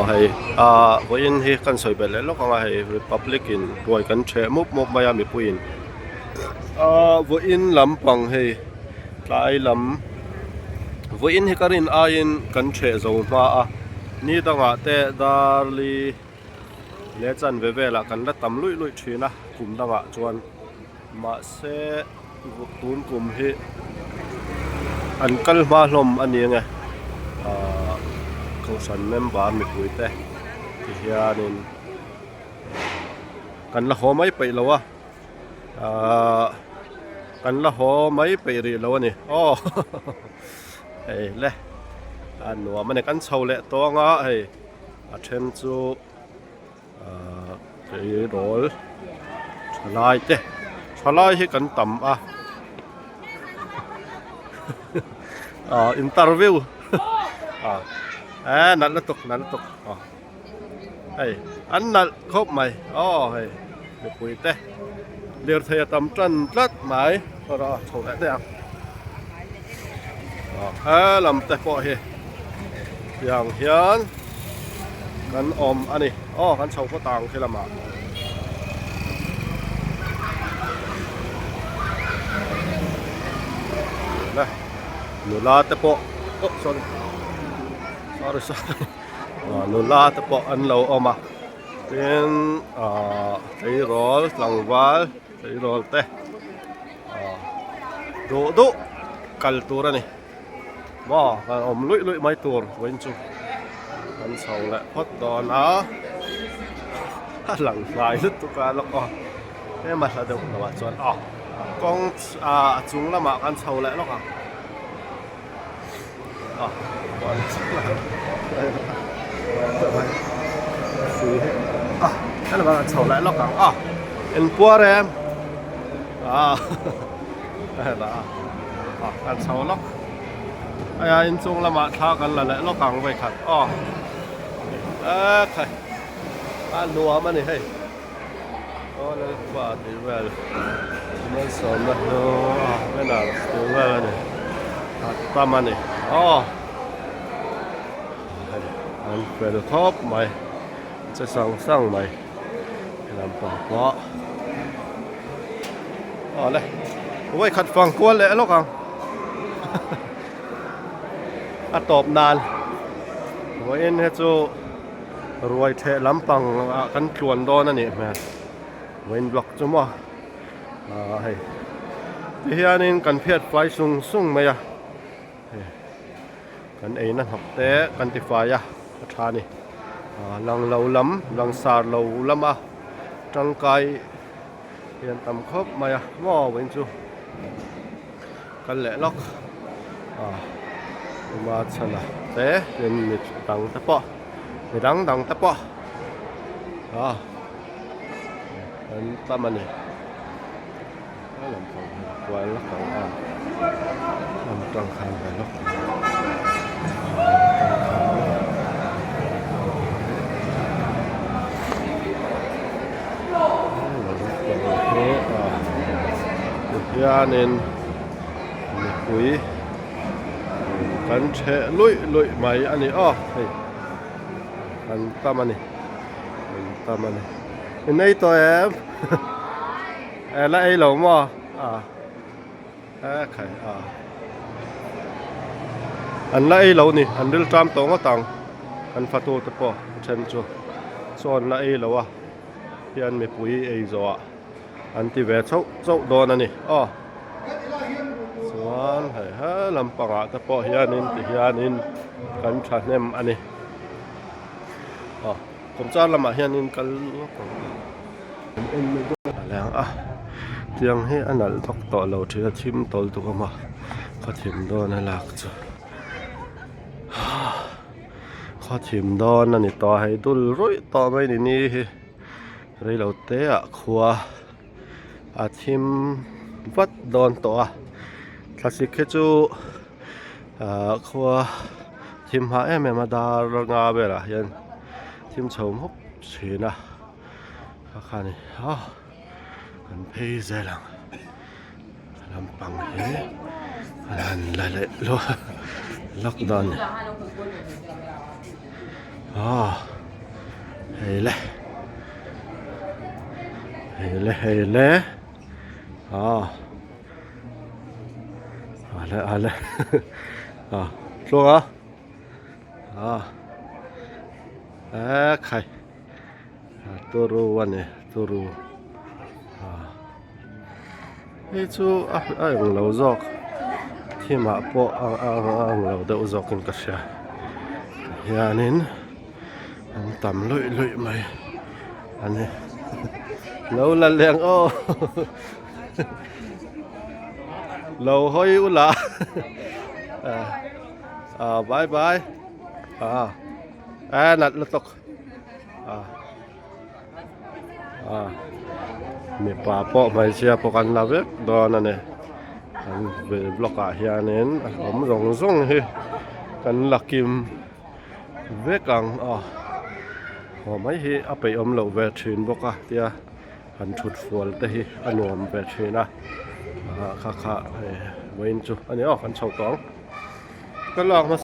hay với in hi kan soi bel lo ka hay republic in roi kan che mup mup maya mi puin với in lam pang hay lai lam với in hi karin a in kan che zo ma a ni danga te darli le chan ve ve la kan la tam lui lui thina kum danga chuan ma se tun kum hi an kal ma hlom ani nge san member mi pui te ti hianin kan la ho mai pei lawa kan la ho mai pei ri lawa ni hey le an nuwa mane kan chho le to nga hey a then chu cái rol chalai hi kan tam interview nãy là tục hey anh nãy khóc mày hey được quỳ te liều thề tầm chân rất mày rồi thầu lại đây làm te bỏ hi yang hiền kan anh đi kan sầu có tàng thế là mà đây nụ la te bỏ sorry nụ la te bỏ ăn lâu mà tên thấy rồi lòng vál thấy rồi te độ độ cal tura này wow kan lụi lụi mấy tur quên chú kan sầu lại hot đòn lằng lại rất tu cá lóc thế mà là được là chọn con chúng là mà kan sầu lại lóc còn thế là bạn sầu lại lóc em qua đây em đây là kan sầu lóc ai chung là mà tha kan là lại lóc càng vậy khát thầy lúa mà này hay nó qua thì về nó sớm đó nó cái nào cũng về này tam anh này anh về được top mày sẽ sang mày làm bằng quá đây quay khát phẳng quá lẽ lóc càng tộp nàn với anh hết chú rồi thề lắm bằng căn chuồn đó nè mẹ với block chú mà hay thì hiện nên cần phiệt phải sung sung mày cần ấy nó học té cần thì phải thà này lần lâu lắm lần xa lâu lắm trong cái hiện tầm khớp mày mò với chú cần lẽ lóc mà chân là té nên mình đằng tép bọ mình đằng tép bọ anh tâm anh này làm phòng quay lóc càng làm trăng khăn quay lóc ra nên mình quý kan che lụi mày anh ấy kan tâm anh bên đây tôi em lại lâu mà khải anh lại lâu nè anh đưa trăm tông ở tầng anh phát tô tập bỏ chân cho anh lại lâu thì anh mới bùi ấy rồi anh thì về chậu đồ này soan hay làm bằng ta po hianin kan thà nem anh cũng cho làm mà hianin kan lang tiếng he anh al thok to lo thia thim tol tu ma kha thim do na lak chu kha thim do na ni to hay dul roi to mai ni rei lo te khua thim vắt don to classic ke chu khua thim ha em mà da nga be la yan thim chom hop china kha ni kan phê ra làm bằng thế là lại lo lockdown hay lẽ ale luôn á khai turu anh turu cái chú anh lâu rồi thì mà bộ anh lâu đậu rồi cũng có xe nhà nên anh tầm lụi mày anh này lâu là liền ô lâu hơi u lạ bye bye nạt lật tục mi pa po mai chia po kan la vek do na ne an ve block a hianin om rong hi kan lakim vekang ho mai hi a pe om lo ve thin boka tia an thut fual te hi anuam ve thina kha vein chu ani kan chho tong kan lak ma